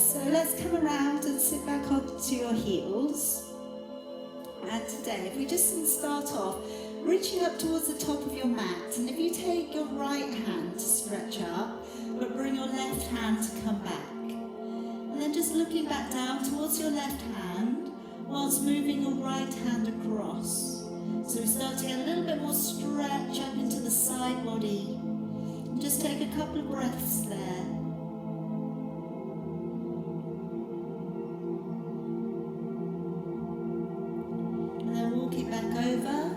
So let's come around and sit back onto your heels. And today, if we just start off, reaching up towards the top of your mat, and if you take your right hand to stretch up, but bring your left hand to come back. And then just looking back down towards your left hand, whilst moving your right hand across. So we start to get a little bit more stretch up into the side body. And just take a couple of breaths there. And then walking back over,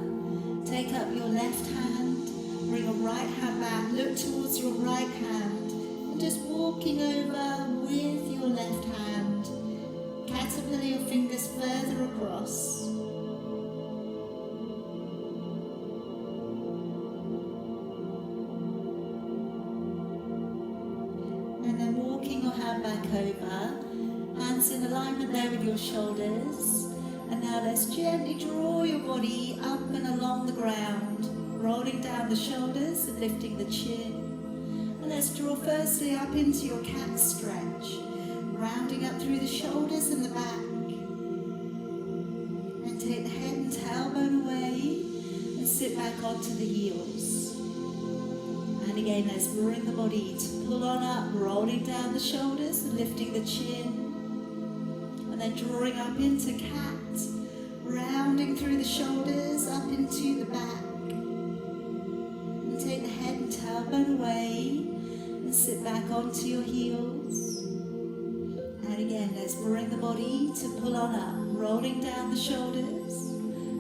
take up your left hand, bring your right hand back, look towards your right hand, and just walking over with your left hand, caterpillar your fingers further across. And then walking your hand back over, hands in alignment there with your shoulders. And now let's gently draw your body up and along the ground, rolling down the shoulders and lifting the chin. And let's draw firstly up into your cat stretch, rounding up through the shoulders and the back. And take the head and tailbone away and sit back onto the heels. And again, let's bring the body to pull on up, rolling down the shoulders and lifting the chin. And then drawing up into cat, rounding through the shoulders, up into the back. And take the head and tailbone away and sit back onto your heels. And again, let's bring the body to pull on up, rolling down the shoulders.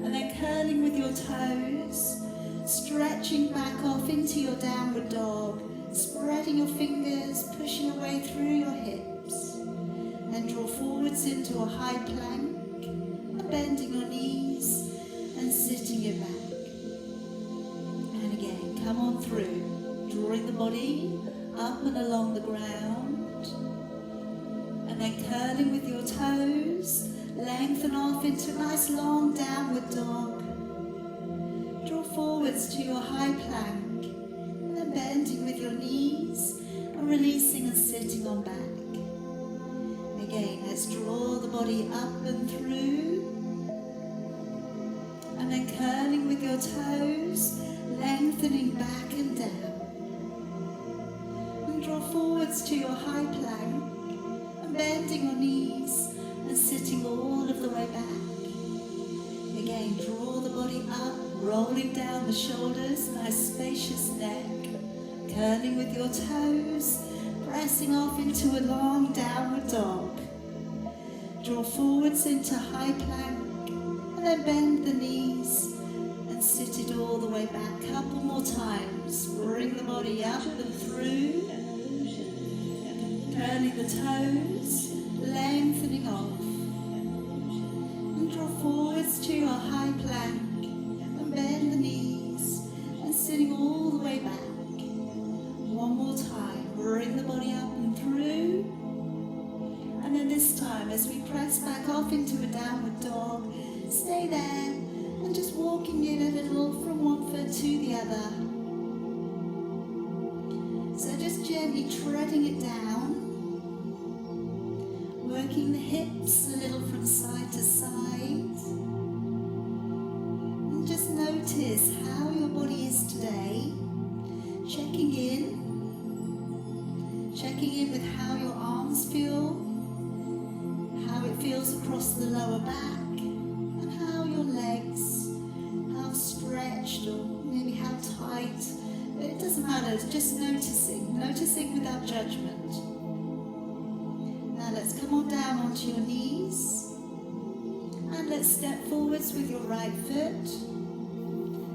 And then curling with your toes, stretching back off into your downward dog, spreading your fingers, pushing away through your hips. And draw forwards into a high plank, and bending your knees and sitting it back. And again, come on through, drawing the body up and along the ground. And then curling with your toes, lengthen off into a nice long downward dog. Draw forwards to your high plank, and then bending with your knees and releasing and sitting on back. Again, let's draw the body up and through, and then curling with your toes, lengthening back and down. And draw forwards to your high plank, and bending your knees and sitting all of the way back. Again, draw the body up, rolling down the shoulders, nice spacious neck, curling with your toes, pressing off into a long downward dog. Draw forwards into high plank, and then bend the knees and sit it all the way back. Couple more times. Bring the body up and through, curling the toes, lengthening off. And draw forwards to your high plank, and bend the knees and sitting all the way back. One more time. Bring the body up and through. And then this time, as we press back off into a downward dog, stay there and just walking in a little from one foot to the other. So just gently treading it down, working the hips a little from side to side. And just notice how your body is today, checking in with how your arms feel, how it feels across the lower back, and how your legs, how stretched or maybe how tight. It doesn't matter, it's just noticing without judgment. Now let's come on down onto your knees, and let's step forwards with your right foot,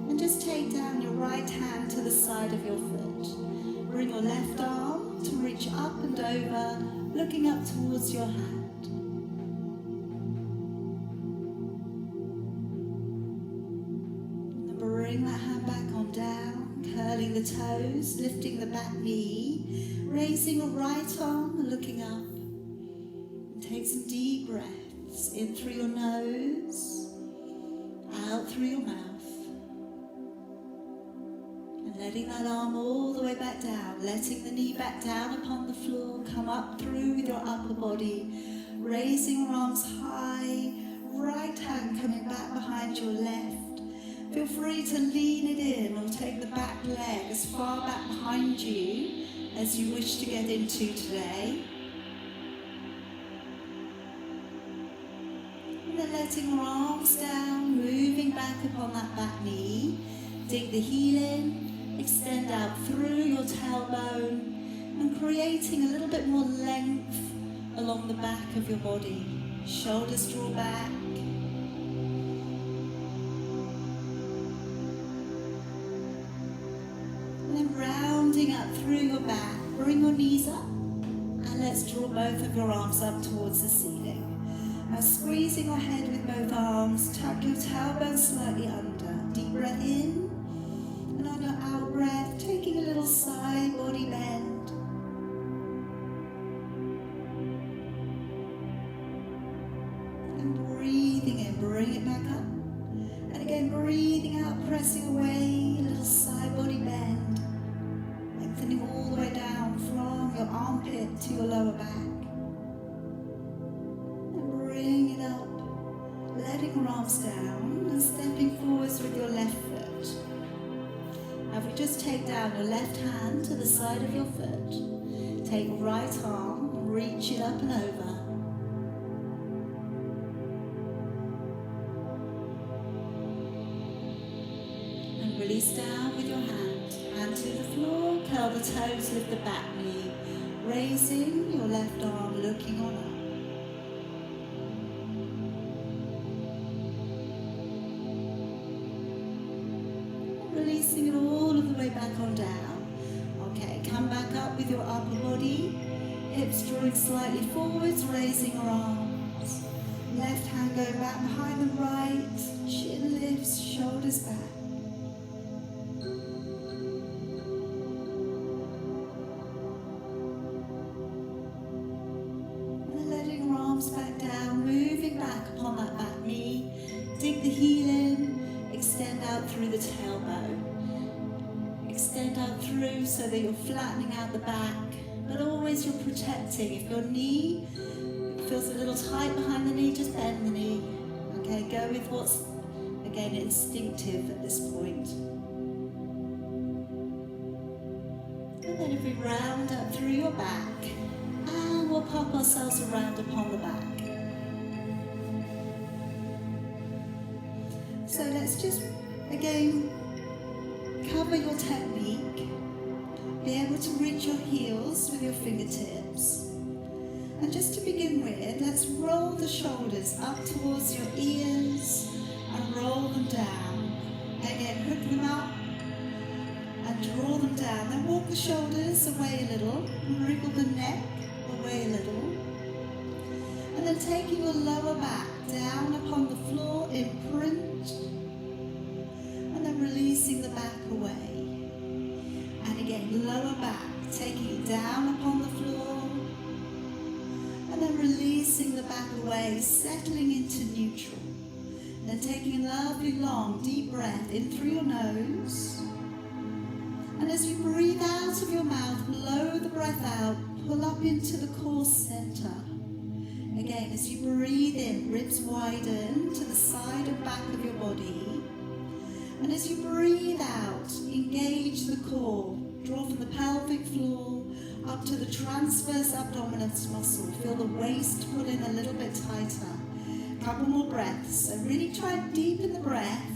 and just take down your right hand to the side of your foot. Bring your left arm to reach up and over, looking up towards your hand. And bring that hand back on down, curling the toes, lifting the back knee, raising your right arm and looking up. And take some deep breaths, in through your nose, out through your mouth. And Letting that arm all the way back down, letting the knee back down upon the floor, come up through with your upper body, raising your arms high, right hand coming back behind your left. Feel free to lean it in or take the back leg as far back behind you as you wish to get into today. And then letting your arms down, moving back upon that back knee. Dig the heel in, extend out through your tailbone and creating a little bit more length along the back of your body. Shoulders draw back. And then rounding up through your back, bring your knees up and let's draw both of your arms up towards the ceiling. Now squeezing your head with both arms, tuck your tailbone slightly under. Deep breath in. And on your out breath, taking a little side body bend. And breathing in, bring it back up. And again, breathing out, pressing away, a little side body bend. Lengthening all the way down from your armpit to your lower back. And bring it up, letting your arms down and stepping forwards with your left foot. Now if we just take down your left hand to the side of your foot, take your right arm, reach it up and over. And release down with your hand to the floor, curl the toes, lift the back knee, raising your left arm, looking on up. Releasing it all of the way back on down. Okay, come back up with your upper body, hips drawing slightly forwards, raising your arms. Left hand going back behind the right, chin lifts, shoulders back. And then letting your arms back down, moving back upon that back knee, dig the heel in, extend out through the tailbone. Extend out through so that you're flattening out the back, but always you're protecting. If your knee feels a little tight behind the knee, just bend the knee. Okay, go with what's, again, instinctive at this point. And then if we round up through your back, and we'll pop ourselves around upon the back. So let's just, again, cover your technique. Be able to reach your heels with your fingertips. And just to begin with, let's roll the shoulders up towards your ears and roll them down. Again, hook them up and draw them down. Then walk the shoulders away a little and wriggle the neck away a little. And then taking your lower back down upon the floor, imprint. And then releasing the back away. And again, lower back, taking it down upon the floor. And then releasing the back away, settling into neutral. Then taking a lovely long deep breath in through your nose. And as you breathe out of your mouth, blow the breath out, pull up into the core center. Again, as you breathe in, ribs widen to the side and back of your body. And as you breathe out, engage the core. Draw from the pelvic floor up to the transverse abdominis muscle. Feel the waist pull in a little bit tighter. Couple more breaths. So really try and deepen the breath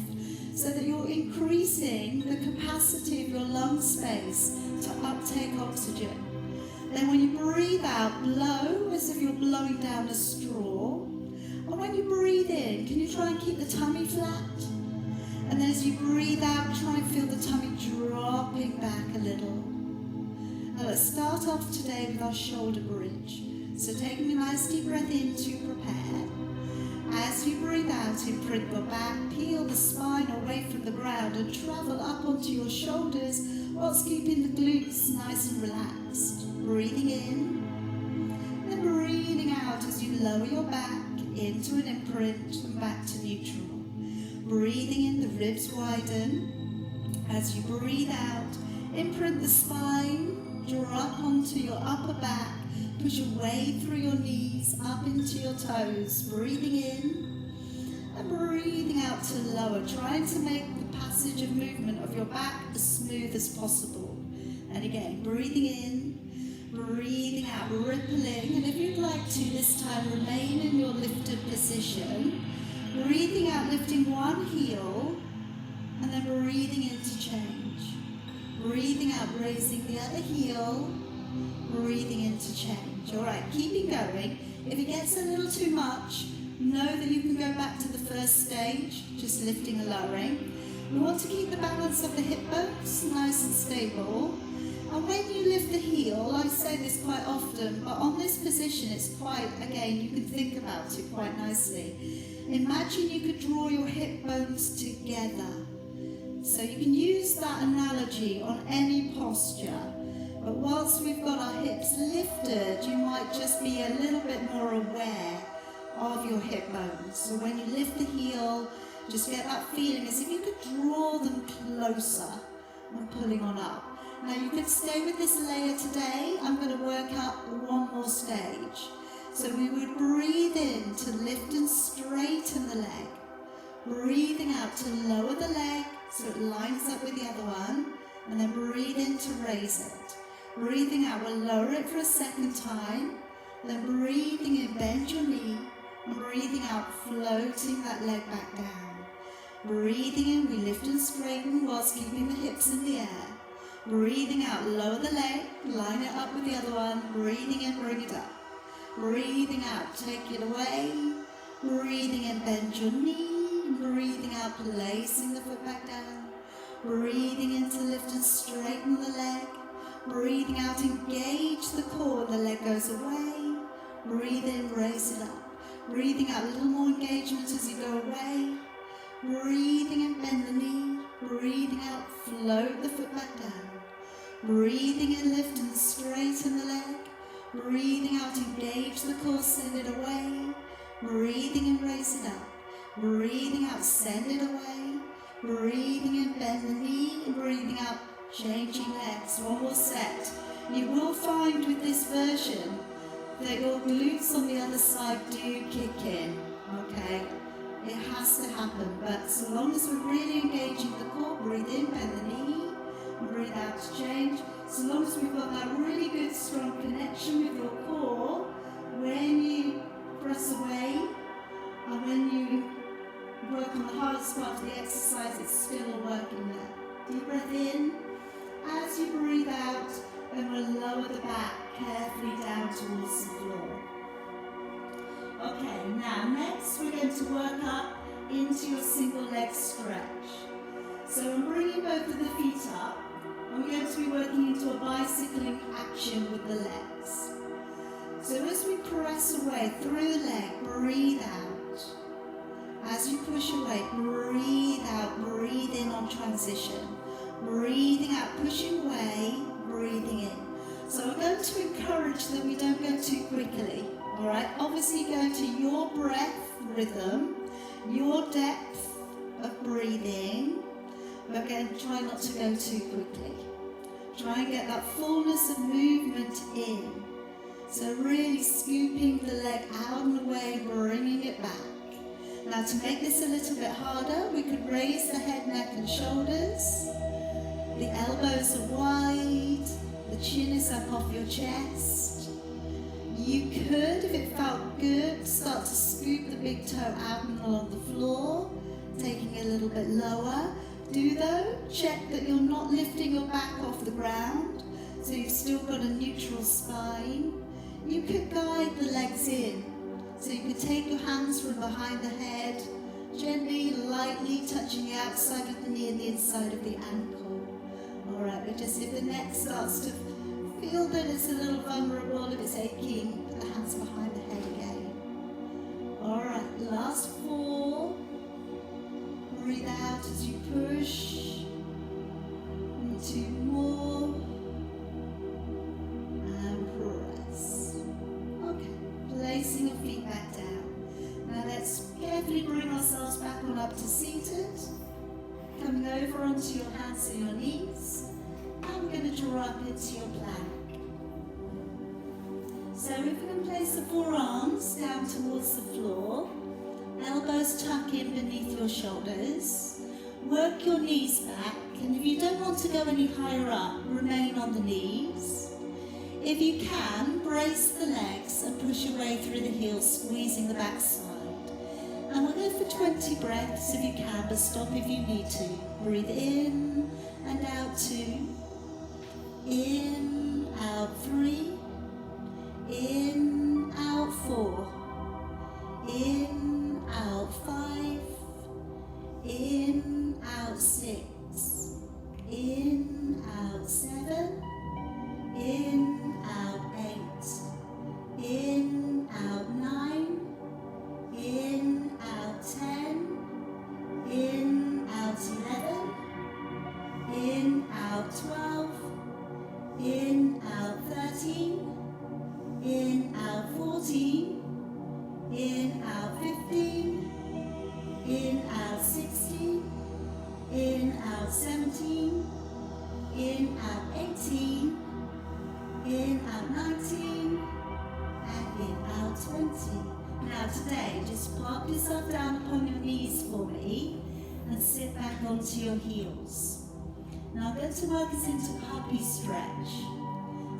so that you're increasing the capacity of your lung space to uptake oxygen. Then when you breathe out, blow as if you're blowing down a straw. And when you breathe in, can you try and keep the tummy flat? And then as you breathe out, try and feel the tummy dropping back a little. Now let's start off today with our shoulder bridge. So taking a nice deep breath in to prepare. As you breathe out, imprint your back, peel the spine away from the ground and travel up onto your shoulders whilst keeping the glutes nice and relaxed. Breathing in, and breathing out as you lower your back into an imprint and back to neutral. Breathing in, the ribs widen, As you breathe out, imprint the spine, draw up onto your upper back, push your way through your knees, up into your toes, breathing in and breathing out to lower, trying to make the passage of movement of your back as smooth as possible. And again, breathing in, breathing out, rippling, and if you'd like to this time remain in your lifted position, breathing out, lifting one heel, and then breathing in to change. Breathing out, raising the other heel, breathing in to change. All right, keeping going. If it gets a little too much, know that you can go back to the first stage, just lifting and lowering. We want to keep the balance of the hip bones nice and stable. And when you lift the heel, I say this quite often, but on this position it's quite, again, you can think about it quite nicely. Imagine you could draw your hip bones together. So you can use that analogy on any posture. But whilst we've got our hips lifted, you might just be a little bit more aware of your hip bones. So when you lift the heel, just get that feeling as if you could draw them closer and pulling on up. Now you could stay with this layer today. I'm going to work up one more stage. So we would breathe in to lift and straighten the leg. Breathing out to lower the leg so it lines up with the other one. And then breathe in to raise it. Breathing out, we'll lower it for a second time. Then breathing in, bend your knee. And breathing out, floating that leg back down. Breathing in, we lift and straighten whilst keeping the hips in the air. Breathing out, lower the leg, line it up with the other one. Breathing in, bring it up. Breathing out, take it away. Breathing in, bend your knee. Breathing out, placing the foot back down. Breathing in to lift and straighten the leg. Breathing out, engage the core, the leg goes away. Breathe in, raise it up. Breathing out, a little more engagement as you go away. Breathing in, bend the knee. Breathing out, float the foot back down. Breathing in, lift and straighten the leg. Breathing out, engage the core, send it away. Breathing in, raise it up. Breathing out, send it away. Breathing in, bend the knee. And breathing out, changing legs. One more set. You will find with this version that your glutes on the other side do kick in, okay? It has to happen, but so long as we're really engaging the core, breathe in, bend the knee, and breathe out to change. So long as we've got that really good, strong connection with your core, when you press away, and when you work on the hardest part of the exercise, it's still working there. Deep breath in. As you breathe out, then we'll lower the back carefully down towards the floor. Okay, now next we're going to work up into your single leg stretch. So I'm bringing both of the feet up, and we're going to be working into a bicycling action with the legs. So as we press away through the leg, breathe out. As you push away, breathe out, breathe in on transition. Breathing out, pushing away, breathing in. So we're going to encourage that we don't go too quickly. All right, obviously go to your breath rhythm, your depth of breathing, but again, try not to go too quickly. Try and get that fullness of movement in. So really scooping the leg out and away, bringing it back. Now to make this a little bit harder, we could raise the head, neck and shoulders. The elbows are wide, the chin is up off your chest. You could, if it felt good, start to scoop the big toe out and along the floor, taking it a little bit lower. Do though, check that you're not lifting your back off the ground, so you've still got a neutral spine. You could guide the legs in, so you could take your hands from behind the head, gently, lightly touching the outside of the knee and the inside of the ankle. Alright, but just if the neck starts to feel that it's a little vulnerable, if it's aching, put the hands behind the head again. Alright, last 4. Breathe out as you push. And 2 more. And press. Okay, placing your feet back down. Now let's carefully bring ourselves back on up to seated. coming over onto your hands and your knees. And we're going to draw up into your plank. So if you can place the forearms down towards the floor, elbows tuck in beneath your shoulders, work your knees back, and if you don't want to go any higher up, remain on the knees. If you can, brace the legs and push your way through the heels, squeezing the backside. And we'll go for 20 breaths if you can, but stop if you need to. Breathe in and out 2. In, out 3. In, out 4. In, out 5. In, out 6. In, out 7. In, out 8. In, out 9. In, out 10. In, out 11. In, out 12. In, out 13. In, out 14. In, out 15. In, out 16. In, out 17. In, out 18. In, out 19. And in, out 20. Now today, just park yourself down upon your knees for me and sit back onto your heels. Now I'm going to work us into puppy stretch.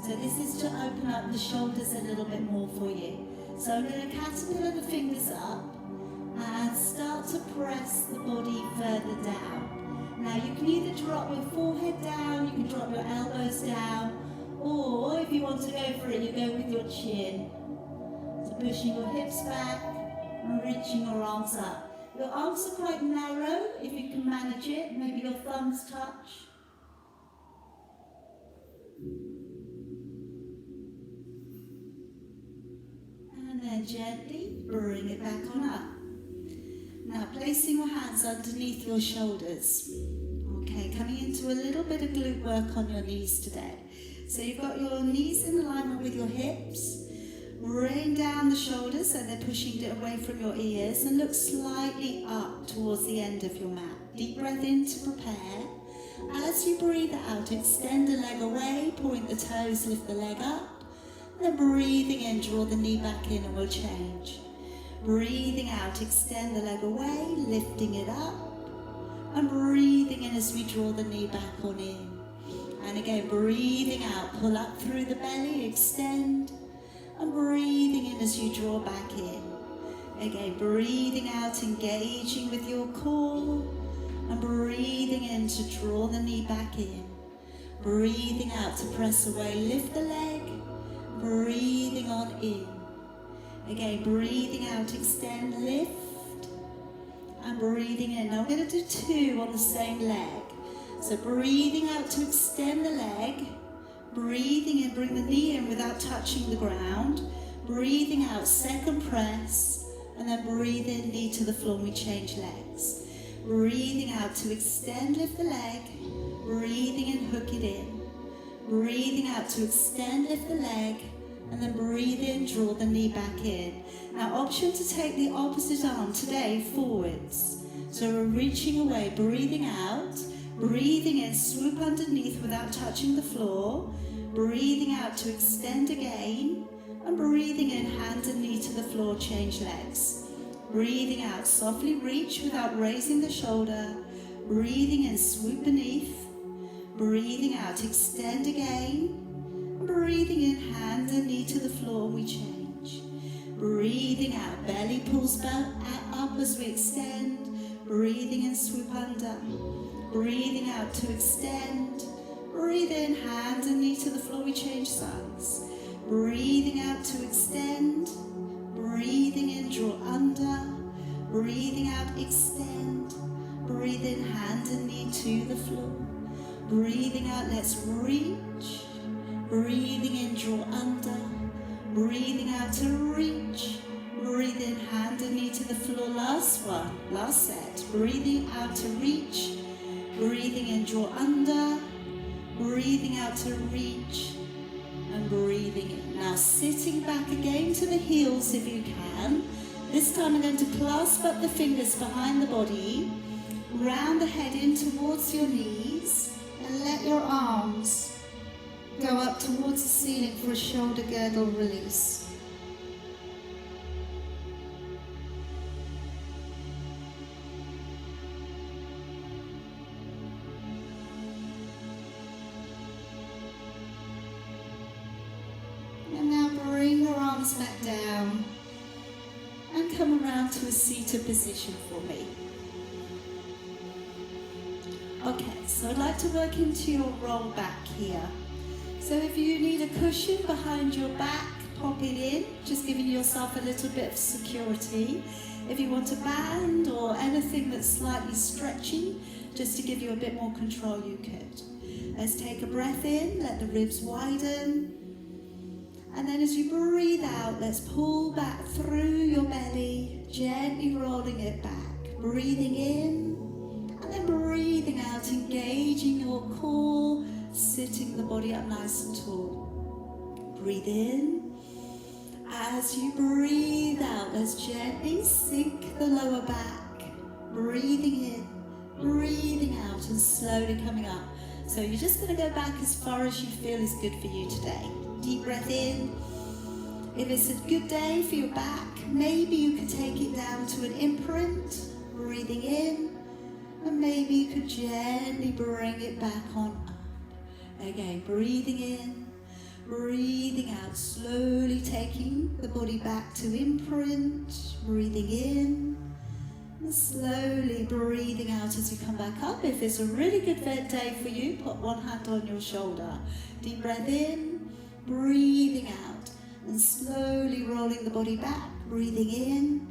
So this is to open up the shoulders a little bit more for you. So I'm going to caterpillar the fingers up and start to press the body further down. Now you can either drop your forehead down, you can drop your elbows down, or if you want to go for it, you go with your chin. So pushing your hips back and reaching your arms up. Your arms are quite narrow, if you can manage it. Maybe your thumbs touch. And then gently bring it back on up. Now placing your hands underneath your shoulders. Okay, coming into a little bit of glute work on your knees today. So you've got your knees in alignment with your hips. Bring down the shoulders so they're pushing it away from your ears and look slightly up towards the end of your mat. Deep breath in to prepare. As you breathe out, extend the leg away, point the toes, lift the leg up. Then breathing in, draw the knee back in and we'll change. Breathing out, extend the leg away, lifting it up. And breathing in as we draw the knee back on in. And again, breathing out, pull up through the belly, extend. And breathing in as you draw back in. Again, breathing out, engaging with your core. And breathing in to draw the knee back in. Breathing out to press away, lift the leg. Breathing on in. Again, breathing out, extend, lift. And breathing in. Now we're going to do 2 on the same leg. So breathing out to extend the leg. Breathing in, bring the knee in without touching the ground. Breathing out, second press. And then breathe in, knee to the floor, and we change legs. Breathing out to extend, lift the leg. Breathing in, hook it in. Breathing out to extend, lift the leg. And then breathe in, draw the knee back in. Now option to take the opposite arm today forwards. So we're reaching away, breathing out. Breathing in, swoop underneath without touching the floor. Breathing out to extend again. And breathing in, hand and knee to the floor, change legs. Breathing out, softly reach without raising the shoulder. Breathing in, swoop beneath. Breathing out, extend again. Breathing in, hand and knee to the floor, we change. Breathing out, belly pulls back up as we extend. Breathing in, swoop under. Breathing out to extend. Breathe in, hand and knee to the floor, we change sides. Breathing out to extend. Breathing in, draw under. Breathing out, extend. Breathe in, hand and knee to the floor. Breathing out, let's reach. Breathing in, draw under. Breathing out to reach. Breathe in, hand and knee to the floor. Last one, last set. Breathing out to reach. Breathing in, draw under. Breathing out to reach. And breathing in. Now sitting back again to the heels if you can. This time I'm going to clasp up the fingers behind the body. Round the head in towards your knees and let your arms go up towards the ceiling for a shoulder girdle release. And now bring your arms back down and come around to a seated position for me. Okay, so I'd like to work into your roll back here. So if you need a cushion behind your back, pop it in, just giving yourself a little bit of security. If you want a band or anything that's slightly stretchy, just to give you a bit more control, you could. Let's take a breath in, let the ribs widen. And then as you breathe out, let's pull back through your belly, gently rolling it back. Breathing in, and then breathing out, engaging your core, sitting the body up nice and tall. Breathe in. As you breathe out, let's gently sink the lower back. Breathing in, breathing out, and slowly coming up. So you're just going to go back as far as you feel is good for you today. Deep breath in. If it's a good day for your back, maybe you could take it down to an imprint. Breathing in, and maybe you could gently bring it back on up. Again, breathing in, breathing out, slowly taking the body back to imprint. Breathing in, and slowly breathing out as you come back up. If it's a really good day for you, put one hand on your shoulder. Deep breath in, breathing out, and slowly rolling the body back. Breathing in,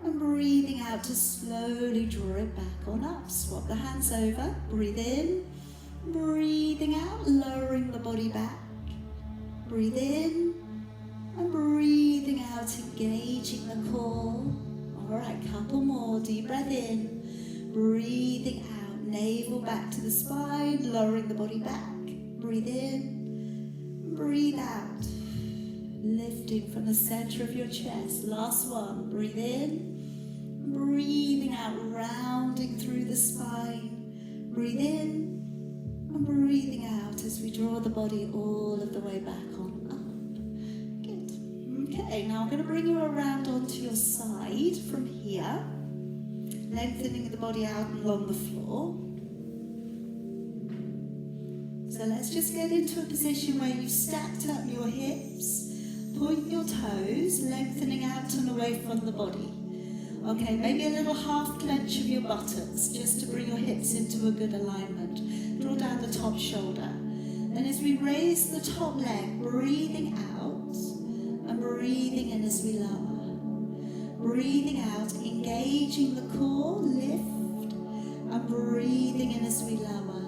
and breathing out to slowly draw it back on up. Swap the hands over. Breathe in, breathing out, lowering the body back. Breathe in, and breathing out, engaging the core. All right, couple more. Deep breath in, breathing out, navel back to the spine, lowering the body back. Breathe in, breathe out, lifting from the center of your chest. Last one. Breathe in, breathing out, rounding through the spine. Breathe in and breathing out as we draw the body all of the way back on up. Good. Okay, now I'm going to bring you around onto your side from here, lengthening the body out along the floor. So let's just get into a position where you've stacked up your hips, point your toes, lengthening out and away from the body. Okay, maybe a little half clench of your buttocks just to bring your hips into a good alignment. Draw down the top shoulder. Then as we raise the top leg, breathing out and breathing in as we lower. Breathing out, engaging the core, lift, and breathing in as we lower.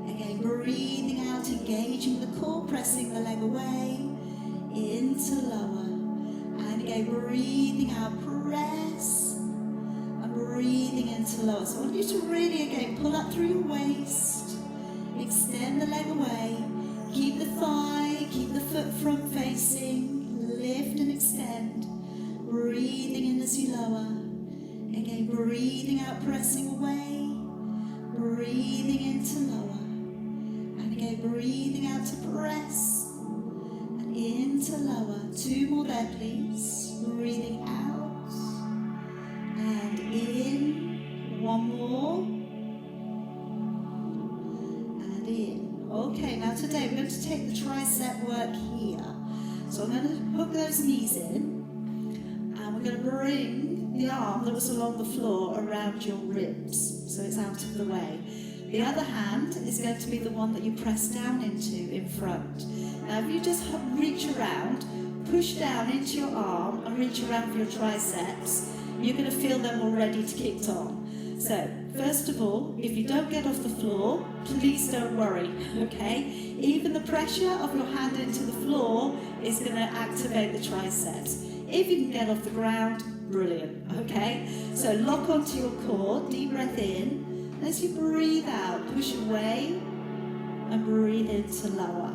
Again, breathing out, engaging the core, pressing the leg away, into lower. And again, breathing out, press, and breathing into lower. So I want you to really, again, pull up through your waist, extend the leg away, keep the thigh, keep the foot front facing, lift and extend, breathing in as you lower. Again, breathing out, pressing away, breathing into lower. And again, breathing out to press, and into lower. Two more there, please. Breathing out, and in. One more, and in. Okay, now today we're going to take the tricep work here. So I'm going to hook those knees in, and we're going to bring the arm that was along the floor around your ribs, so it's out of the way. The other hand is going to be the one that you press down into in front. Now if you just reach around, push down into your arm and reach around for your triceps, you're going to feel them already kicked on. So first of all, if you don't get off the floor, please don't worry, okay? Even the pressure of your hand into the floor is going to activate the triceps. If you can get off the ground, brilliant, okay? So lock onto your core, deep breath in. As you breathe out, push away and breathe into lower.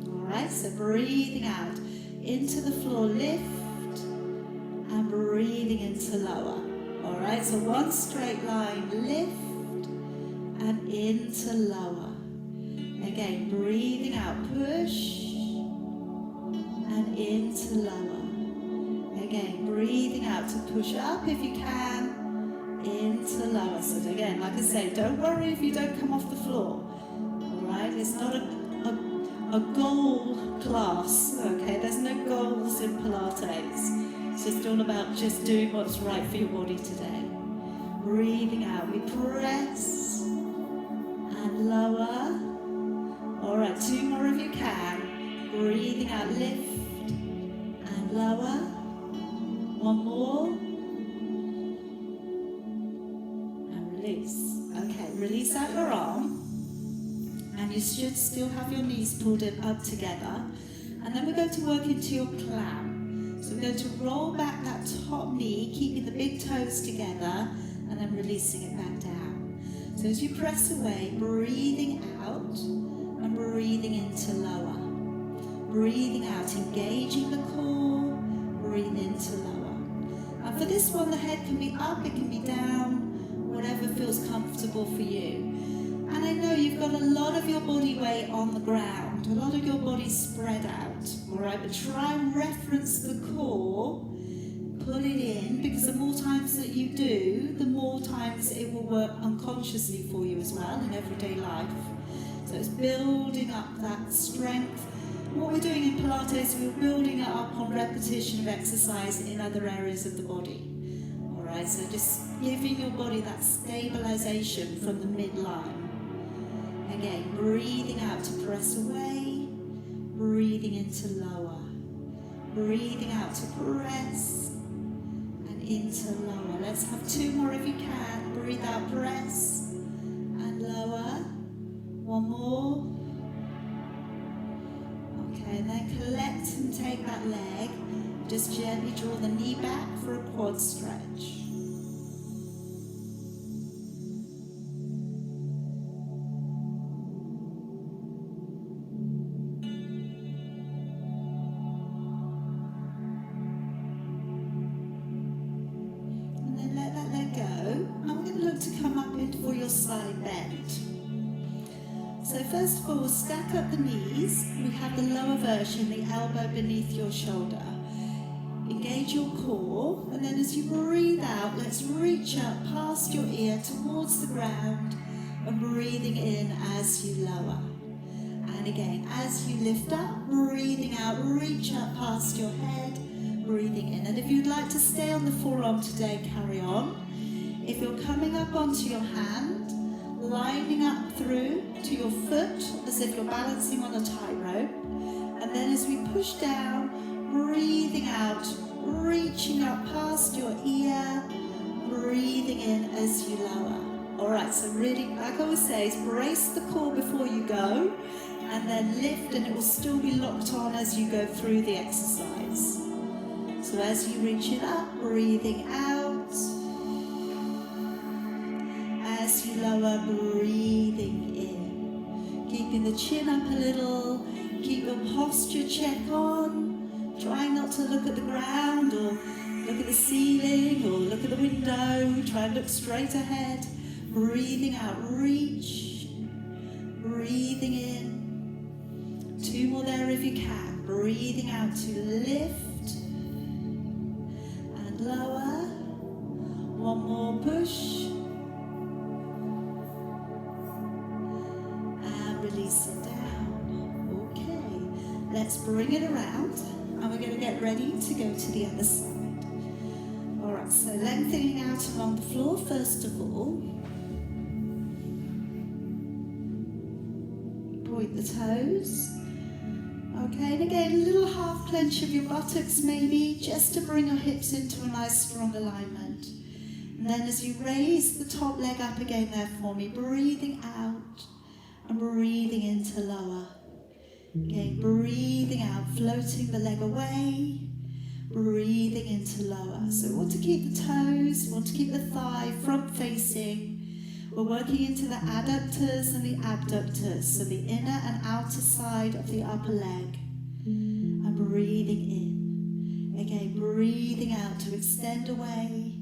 All right, so breathing out into the floor, lift, and breathing into lower. All right, so one straight line, lift and into lower. Again, breathing out, push and into lower. Again, breathing out to push up if you can, into lower. So again, like I say, don't worry if you don't come off the floor. All right, it's not a goal class, okay? There's no goals in Pilates. It's just all about just doing what's right for your body today. Breathing out, we press and lower. All right, two more if you can. Breathing out, lift and lower. One more. And release. Okay, release out your arm. And you should still have your knees pulled up together. And then we're going to work into your clam. So we're going to roll back that top knee, keeping the big toes together, and then releasing it back down. So as you press away, breathing out and breathing into lower. Breathing out, engaging the core, breathe into lower. And for this one, the head can be up, it can be down, whatever feels comfortable for you. And I know you've got a lot of your body weight on the ground, a lot of your body spread out, all right? But try and reference the core, pull it in, because the more times that you do, the more times it will work unconsciously for you as well in everyday life. So it's building up that strength. What we're doing in Pilates, we're building it up on repetition of exercise in other areas of the body. All right, so just giving your body that stabilization from the midline. Again, breathing out to press away, breathing into lower, breathing out to press and into lower. Let's have two more if you can. Breathe out, press and lower. One more. Okay, and then collect and take that leg. Just gently draw the knee back for a quad stretch. Side bend. So first of all, we'll stack up the knees. We have the lower version, the elbow beneath your shoulder. Engage your core, and then as you breathe out, let's reach up past your ear towards the ground and breathing in as you lower. And again, as you lift up, breathing out, reach up past your head, breathing in. And if you'd like to stay on the forearm today, carry on. If you're coming up onto your hand, lining up through to your foot as if you're balancing on a tightrope, and then as we push down, breathing out, reaching up past your ear, breathing in as you lower. All right, so really, like I always say, is brace the core before you go, and then lift, and it will still be locked on as you go through the exercise. So as you reach it up, breathing out. As you lower, breathing in. Keeping the chin up a little. Keep your posture check on. Trying not to look at the ground or look at the ceiling or look at the window. Try and look straight ahead. Breathing out, reach. Breathing in. Two more there if you can. Breathing out to lift and lower. One more push. Release it down. Okay, let's bring it around and we're going to get ready to go to the other side. All right, so lengthening out along the floor first of all. Point the toes. Okay, and again, a little half clench of your buttocks maybe, just to bring your hips into a nice strong alignment. And then as you raise the top leg up again there for me, breathing out. And breathing into lower. Again, breathing out, floating the leg away. Breathing into lower. So we want to keep the toes, we want to keep the thigh front facing. We're working into the adductors and the abductors, so the inner and outer side of the upper leg. And breathing in. Again, breathing out to extend away.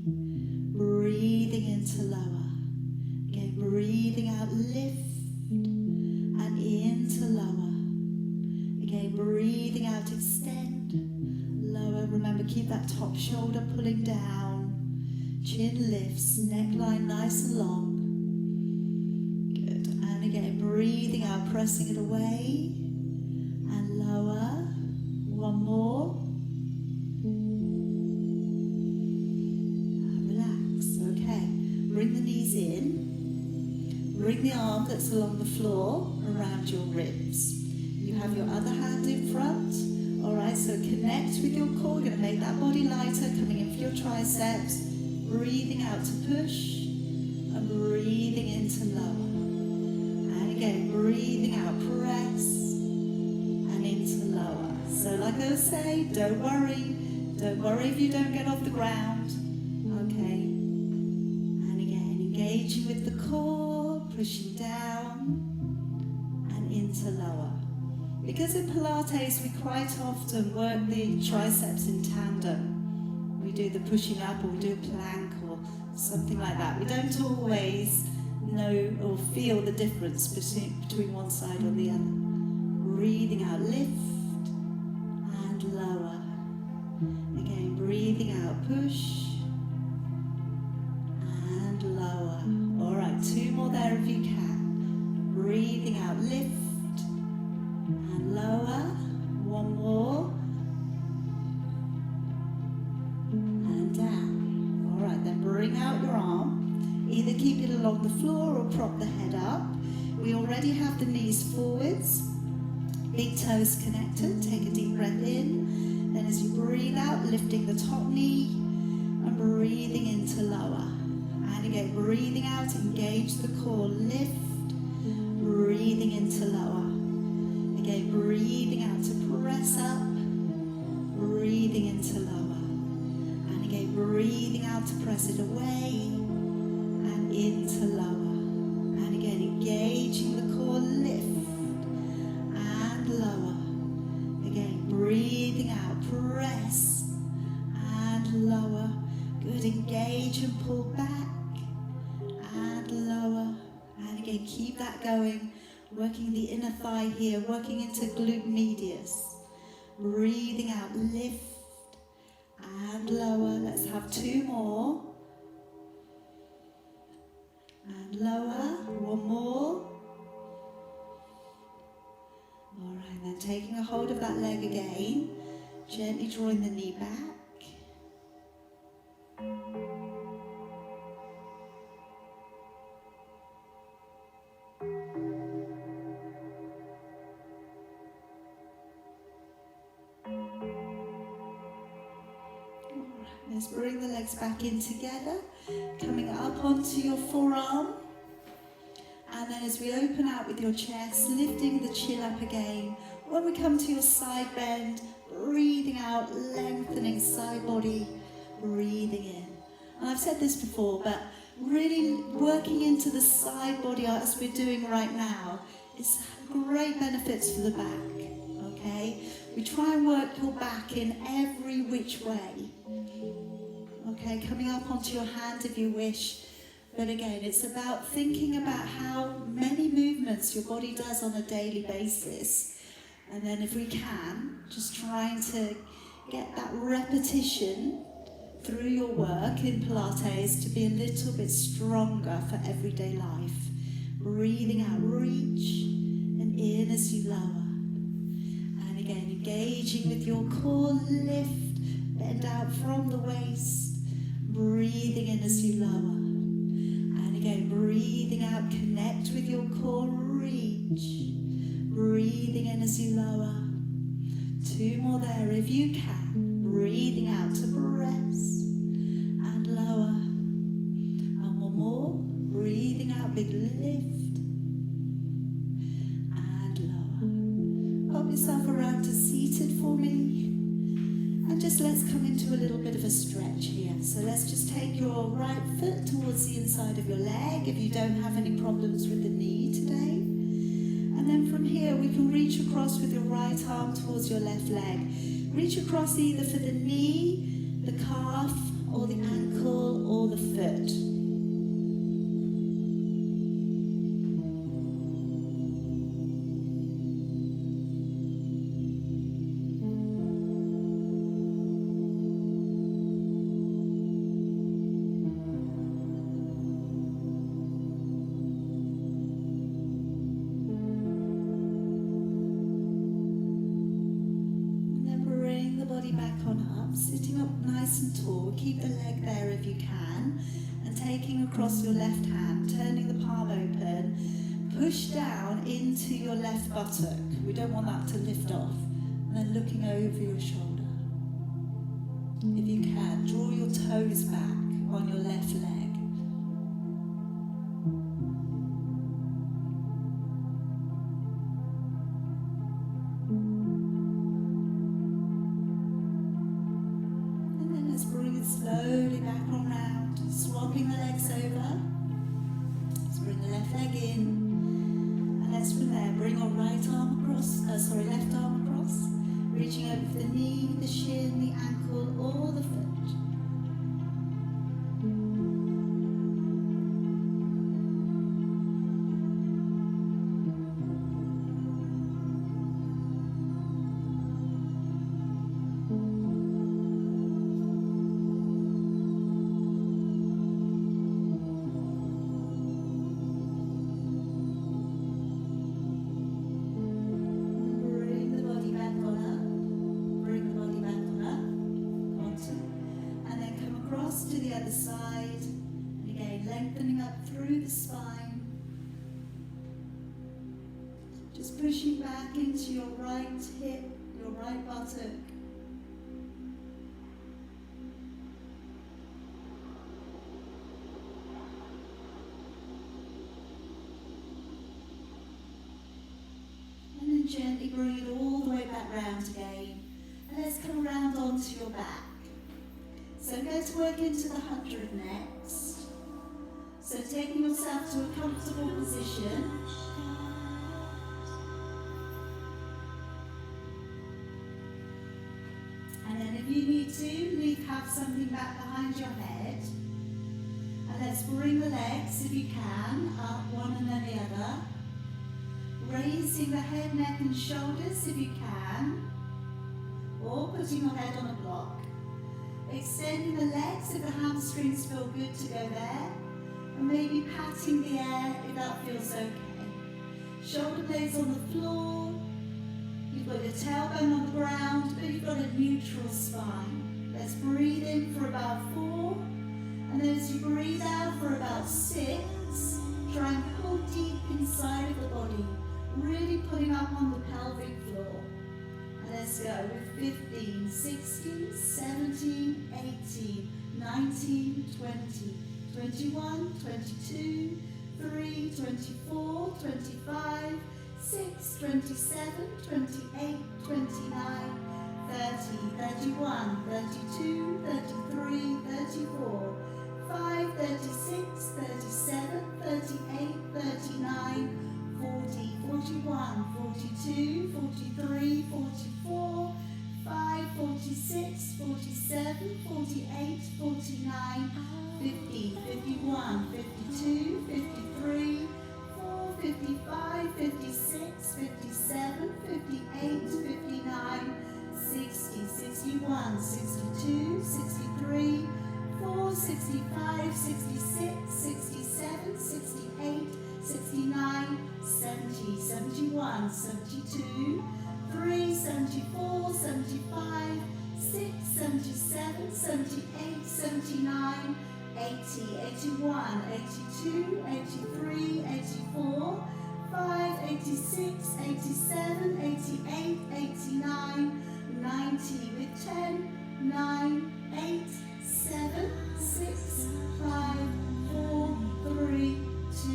breathing into lower. Again, breathing out, lift, and into lower. Again, breathing out, extend, lower. Remember, keep that top shoulder pulling down. Chin lifts, neckline nice and long. Good. And again, breathing out, pressing it away. And lower. One more. And relax. Okay. Bring the knees in. Bring the arm that's along the floor around your ribs. You have your other hand in front. Alright, so connect with your core. We're going to make that body lighter, coming in for your triceps. Breathing out to push. And breathing into lower. And again, breathing out, press. And into lower. So like I was saying, don't worry. Don't worry if you don't get off the ground. Okay. And again, engaging with the core, pushing down and into lower. Because in Pilates, we quite often work the triceps in tandem. We do the pushing up or we do a plank or something like that. We don't always know or feel the difference between one side or the other. Breathing out, lift and lower. Again, breathing out, push and lower. All right, two more there if you can. Breathing out, lift and lower. One more. And down. All right, then bring out your arm. Either keep it along the floor or prop the head up. We already have the knees forwards. Big toes connected. Take a deep breath in. Then as you breathe out, lifting the top knee and breathing into lower. And again, breathing out, engage the core, lift, breathing into lower. Again, breathing out to press up, breathing into lower. And again, breathing out to press it away and into lower. And again, engaging the core, lift and lower. Again, breathing out, press and lower. Good, engage and pull back and lower. And again, keep that going. Working the inner thigh here, working into glute medius. Breathing out, lift and lower. Let's have two more. And lower, one more. All right, then taking a hold of that leg again, gently drawing the knee back. Let's bring the legs back in together, coming up onto your forearm. And then as we open out with your chest, lifting the chin up again. When we come to your side bend, breathing out, lengthening side body, breathing in. And I've said this before, but really working into the side body as we're doing right now is great benefits for the back, okay? We try and work your back in every which way. Okay, coming up onto your hand if you wish. But again, it's about thinking about how many movements your body does on a daily basis. And then if we can, just trying to get that repetition through your work in Pilates to be a little bit stronger for everyday life. Breathing out, reach, and in as you lower. And again, engaging with your core, lift, bend out from the waist. Breathing in as you lower. And again, breathing out, connect with your core, reach. Breathing in as you lower. Two more there if you can. Breathing out to press and lower. And one more. Breathing out, big lift and lower. Pop yourself around to seated for me. And just let's come into a little bit of a stretch here. So let's just take your right foot towards the inside of your leg if you don't have any problems with the knee today. And then from here we can reach across with your right arm towards your left leg. Reach across either for the knee, the calf, or the ankle or the foot. Sitting up nice and tall, keep the leg there if you can, and taking across your left hand, turning the palm open, push down into your left buttock. We don't want that to lift off. And then looking over your shoulder. If you can, draw your toes back on your left leg. Slowly back on round, swapping the legs over. Let's bring the left leg in, and let's from there bring our left arm across, reaching over the knee, the shin, the ankle, or the foot. To the other side, and again lengthening up through the spine, just pushing back into your right hip, your right buttock, and then gently bring it all the way back round again, and let's come around onto your back. So I'm going to work into the 100 next. So taking yourself to a comfortable position. And then if you need to, have something back behind your head. And let's bring the legs, if you can, up one and then the other. Raising the head, neck and shoulders if you can. Or putting your head on a block. Extending the legs if the hamstrings feel good to go there, and maybe patting the air if that feels okay. Shoulder blades on the floor, you've got your tailbone on the ground, but you've got a neutral spine. Let's breathe in for about 4, and then as you breathe out for about 6, try and pull deep inside of the body, really putting up on the pelvic floor. Let's go with 15, 16, 17, 18, 19, 20, 21, 22, 3, 24, 25, 6, 27, 28, 29, 30, 31, 32, 33, 34, 5, 36, 37, 38, 39, 40, 41, 42, 43, 44, 5, 46, 47, 48, 49, 50, 51, 52, 53, 4, 55, 56, 57, 58, 59, 60, 61, 62, 63, 4, 65, 66, 67, 68, 69, 70, 71, 72, 3, 74, 75, 6, 77, 78, 79, 80, 81, 82, 83, 84, 5, 86, 87, 88, 89, 90 with 10, 9, 8, 7, 6, 5, 4, 3, 2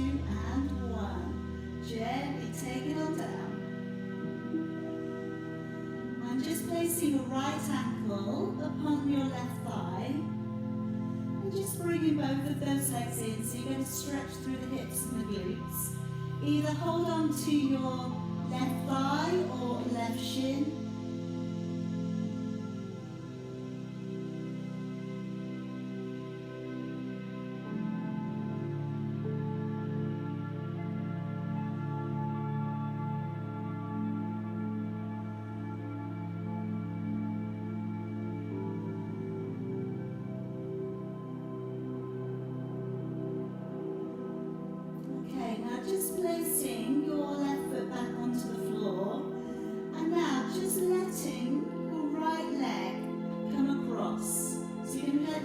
and 1. Gently take it on down. I'm just placing your right ankle upon your left thigh. And just bringing both of those legs in, so you're going to stretch through the hips and the glutes. Either hold on to your left thigh or left shin.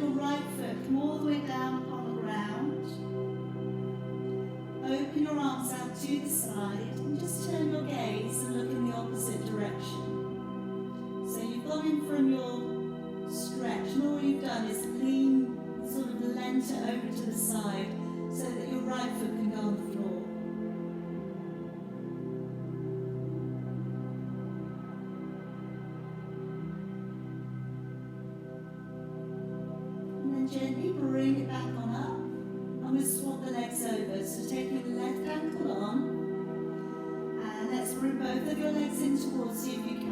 your right foot come all the way down upon the ground. Open your arms out to the side and just turn your gaze and look in the opposite direction. So you've gone in from your stretch, and all you've done is lean, sort of lent it over to the side so that your right foot can go on the floor. Gently bring it back on up. I'm going to swap the legs over. So take your left ankle on, and let's bring both of your legs in towards you if you can.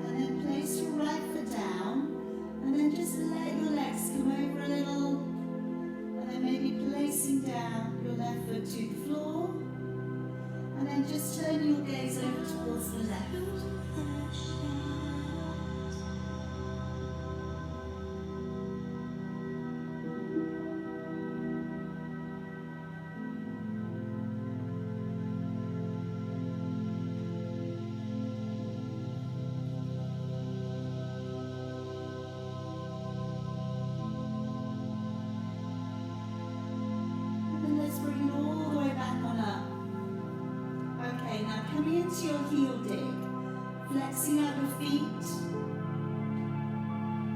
And then place your right foot down. And then just let your legs come over a little, and then maybe placing down your left foot to the floor, and then just turn your gaze over towards the left. Coming into your heel dig, flexing out your feet,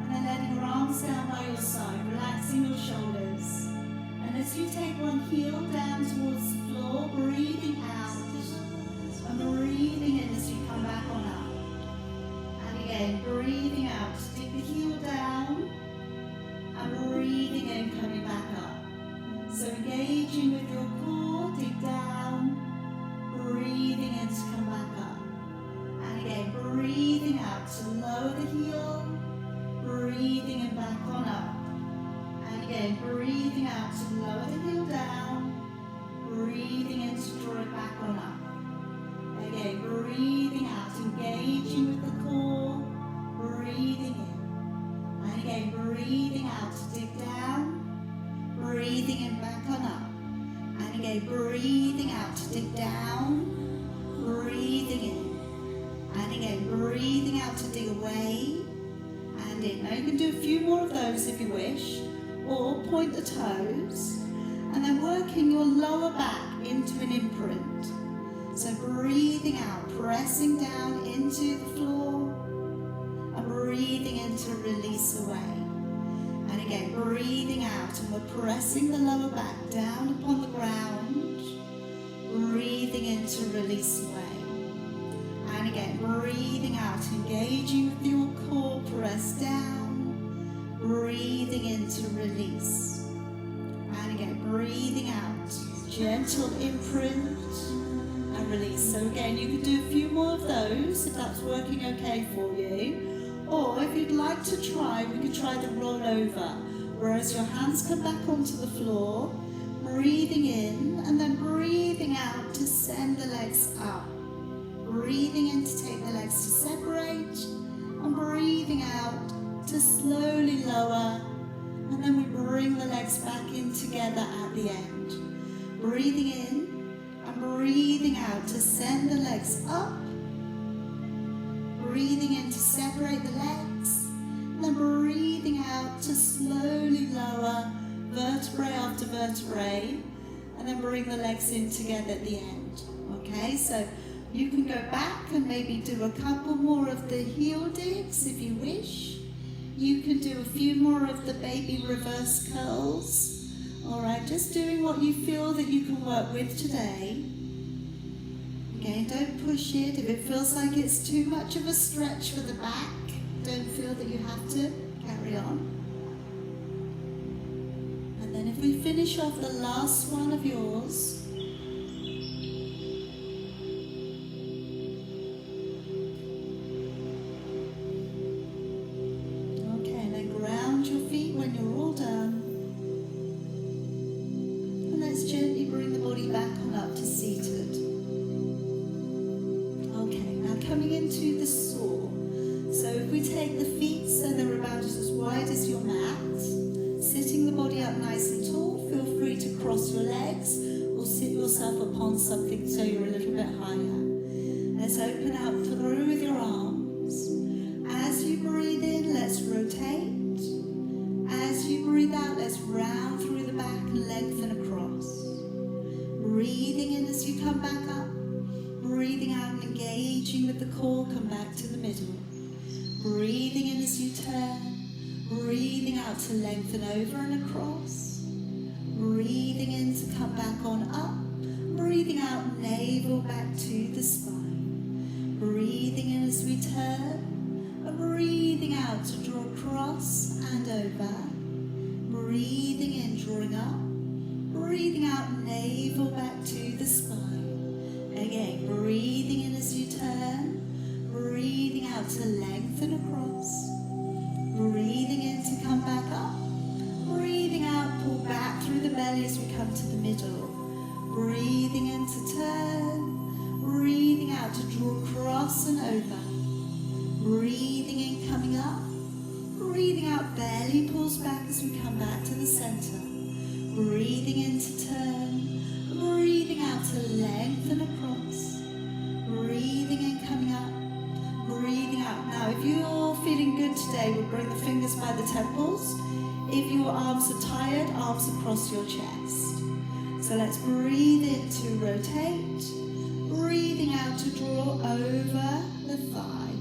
and then letting your arms down by your side, relaxing your shoulders. And as you take one heel down towards the floor, breathing out and breathing in as you come back on up. And again, breathing out, dig the heel down and breathing in, coming back up. So engaging with your core, dig down, breathing in to come back up. And again, breathing out to lower the heel, breathing in back on up. And again, breathing out to lower the heel down, breathing in to draw it back on up. Again, breathing out, engaging with the core, breathing in. And again, breathing out to dig down, breathing in back on up. And again, breathing out to dig down, breathing in. And again, breathing out to dig away and in. Now you can do a few more of those if you wish, or point the toes, and then working your lower back into an imprint. So breathing out, pressing down into the floor, and breathing in to release away. And again, breathing out, and we're pressing the lower back down upon the ground, breathing in to release away. And again, breathing out, engaging with your core, press down, breathing in to release. And again, breathing out, gentle imprint and release. So again, you can do a few more of those if that's working okay for you. Or if you'd like to try, we could try the roll over, whereas your hands come back onto the floor, breathing in and then breathing out to send the legs up. Breathing in to take the legs to separate, and breathing out to slowly lower, and then we bring the legs back in together at the end. Breathing in and breathing out to send the legs up. Breathing in to separate the legs, and then breathing out to slowly lower vertebrae after vertebrae, and then bring the legs in together at the end. Okay, so you can go back and maybe do a couple more of the heel digs if you wish. You can do a few more of the baby reverse curls. All right, just doing what you feel that you can work with today. Again, don't push it. If it feels like it's too much of a stretch for the back, don't feel that you have to. Carry on. And then if we finish off the last one of yours, okay, and then ground your feet when you're all done. And let's gently bring the body back on up to seated. Okay, now coming into the saw. So if we take the feet so they're about as wide as your mat, sitting the body up nice and tall, feel free to cross your legs or sit yourself upon something so you're a little bit higher. Let's open out through with your arms. As you breathe in, let's rotate. As you breathe out, let's round through the back and lengthen across. Breathing in as you come back up. Breathing out and engaging with the core, come back to the middle. Breathing in as you turn. Breathing out to lengthen over and across. Breathing in to come back on up. Breathing out, navel back to the spine. Breathing in as we turn. And breathing out to draw across and over. Breathing in, drawing up. Breathing out, navel back to the spine. Again, breathing in as you turn. Breathing out to lengthen across. Breathing in to come back up. Breathing out, pull back through the belly as we come to the middle. Breathing in to turn. Breathing out to draw across and over. Breathing in, coming up. Breathing out, belly pulls back as we come back to the center. Breathing in to turn. Breathing out to lengthen across. Breathing in, coming up. Breathing out. Now, if you're feeling good today, we'll bring the fingers by the temples. If your arms are tired, arms across your chest. So let's breathe in to rotate. Breathing out to draw over the thigh.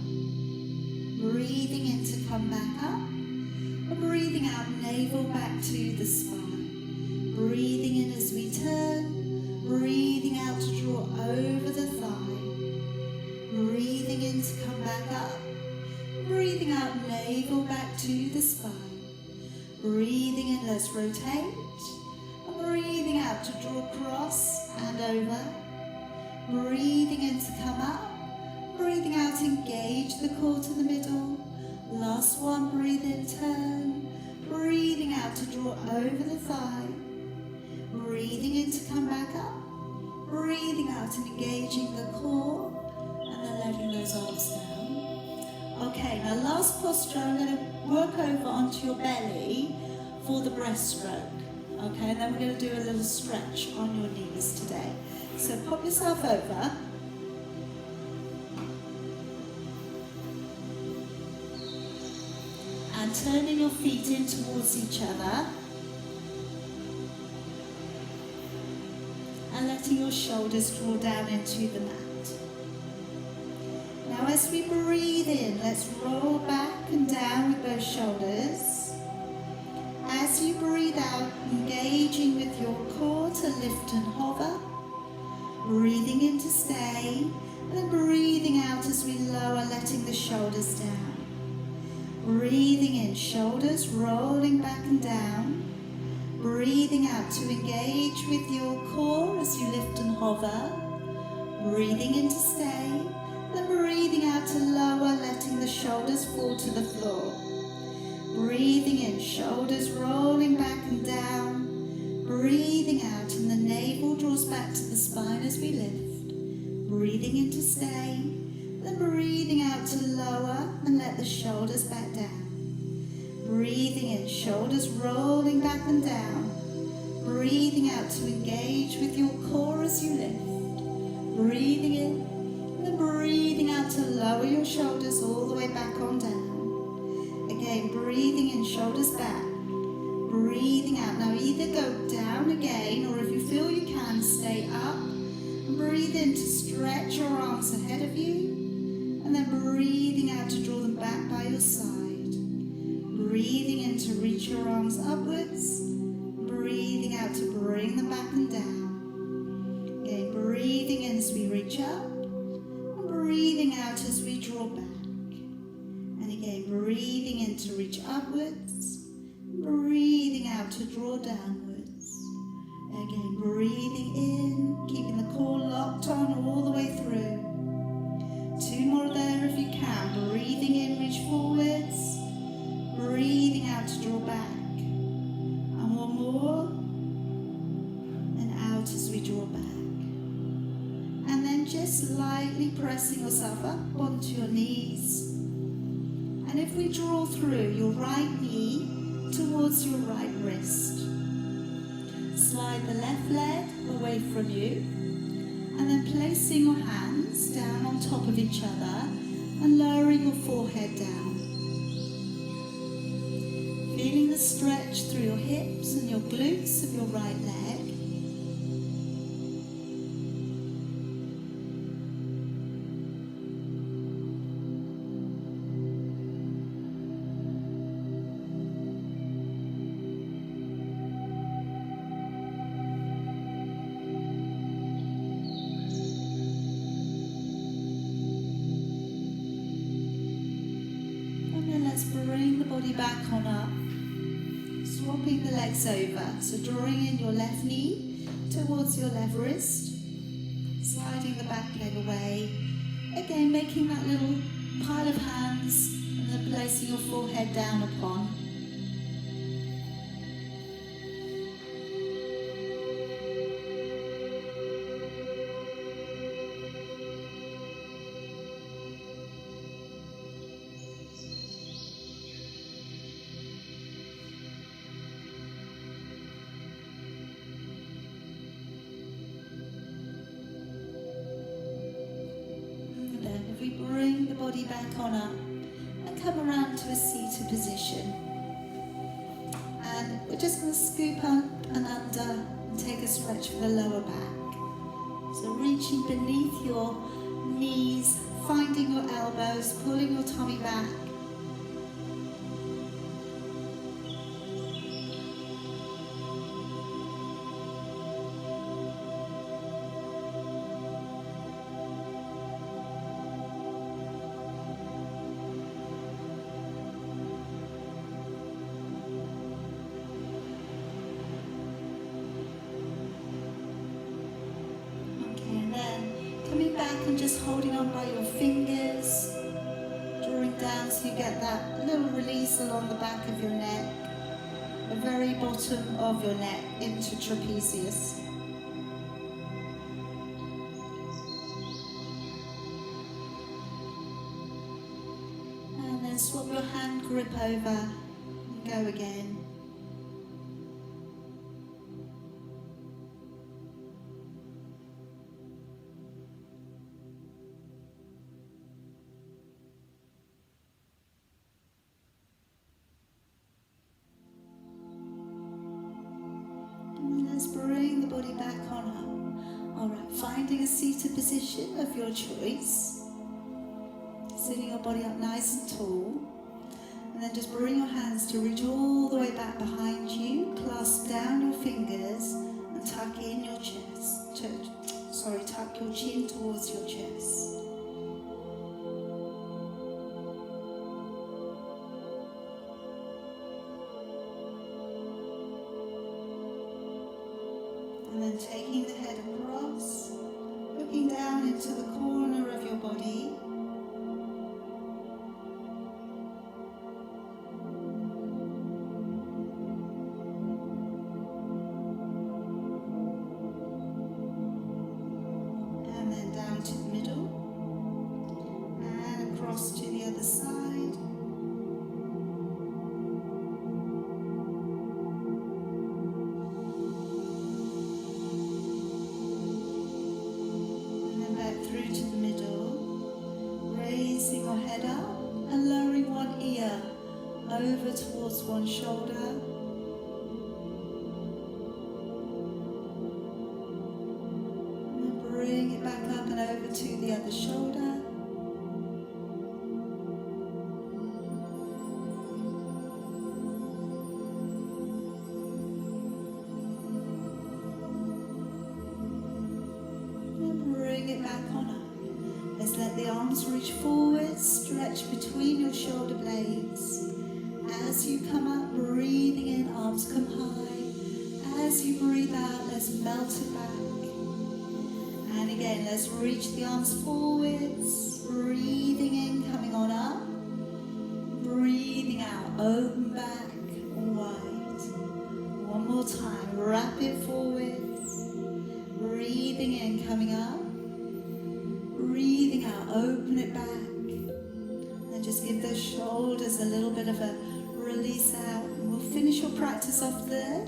Breathing in to come back up. And breathing out, navel back to the spine. Breathing in as we turn. Breathing out to draw over the thigh. Breathing in to come back up. Breathing out, navel back to the spine. Breathing in, let's rotate. And breathing out to draw across and over. Breathing in to come up. Breathing out, engage the core to the middle. Last one, breathe in, turn. Breathing out to draw over the thigh. Breathing in to come back up. Breathing out and engaging the core. And then letting those arms down. Okay, now last posture, I'm going to work over onto your belly for the breaststroke. Okay, and then we're going to do a little stretch on your knees today. So pop yourself over. And turning your feet in towards each other. And letting your shoulders draw down into the mat. Now as we breathe in, let's roll back and down with both shoulders. As you breathe out, engaging with your core to lift and hover. Breathing in to stay, and then breathing out as we lower, letting the shoulders down. Breathing in, shoulders rolling back and down. Breathing out to engage with your core as you lift and hover. Breathing in to stay, then breathing out to lower, letting the shoulders fall to the floor. Breathing in, shoulders rolling back and down. Breathing out, and the navel draws back to the spine as we lift. Breathing in to stay, then breathing out to lower and let the shoulders back down. Breathing in, shoulders rolling back and down. Breathing out to engage with your core as you lift. Breathing in, then breathing out to lower your shoulders all the way back on down. Again, breathing in, shoulders back. Breathing out. Now either go down again, or if you feel you can, stay up. Breathe in to stretch your arms ahead of you. And then breathing out to draw them back by your side. Breathing in to reach your arms upwards. Breathing out to bring them back and down. Again, breathing in as we reach up. And breathing out as we draw back. And again, breathing in to reach upwards. Breathing out to draw downwards. Again, breathing in, keeping the core locked on all the way through. Two more there if you can. Breathing in, reach forwards. Breathing out to draw back. And one more. And out as we draw back. And then just lightly pressing yourself up onto your knees. if we draw through your right knee towards your right wrist, slide the left leg away from you, and then placing your hands down on top of each other and lowering your forehead down. Feeling the stretch through your hips and your glutes of your right leg. Bring the body back on up, swapping the legs over. So drawing in your left knee towards your left wrist, sliding the back leg away. Again, making that little pile of hands and then placing your forehead down upon. We bring the body back on up and come around to a seated position. And we're just going to scoop up and under and take a stretch for the lower back. So reaching beneath your knees, finding your elbows, pulling your tummy back. Coming back and just holding on by your fingers, drawing down so you get that little release along the back of your neck, the very bottom of your neck into trapezius. And then swap your hand grip over and go again. Let's bring the body back on up. Alright, finding a seated position of your choice. Sitting your body up nice and tall. And then just bring your hands to reach all the way back behind you. Clasp down your fingers and tuck in your chest. Tuck your chin towards your chest. And then taking the head across, looking down into the corner of your body. And then down to the middle. And across to the other side. Through to the middle, raising your head up and lowering one ear over towards one shoulder. And then bring it back up and over to the other shoulder. Bring it back on up. Let's let the arms reach forward, stretch between your shoulder blades. As you come up, breathing in, arms come high. As you breathe out, let's melt it back. And again, let's reach the arms forwards, breathing in, coming on up. Breathing out, open back, wide. One more time, wrap it forwards. Breathing in, coming up. Breathing out, open it back. And just Just give those shoulders a little bit of a release out. And we'll finish your practice off there.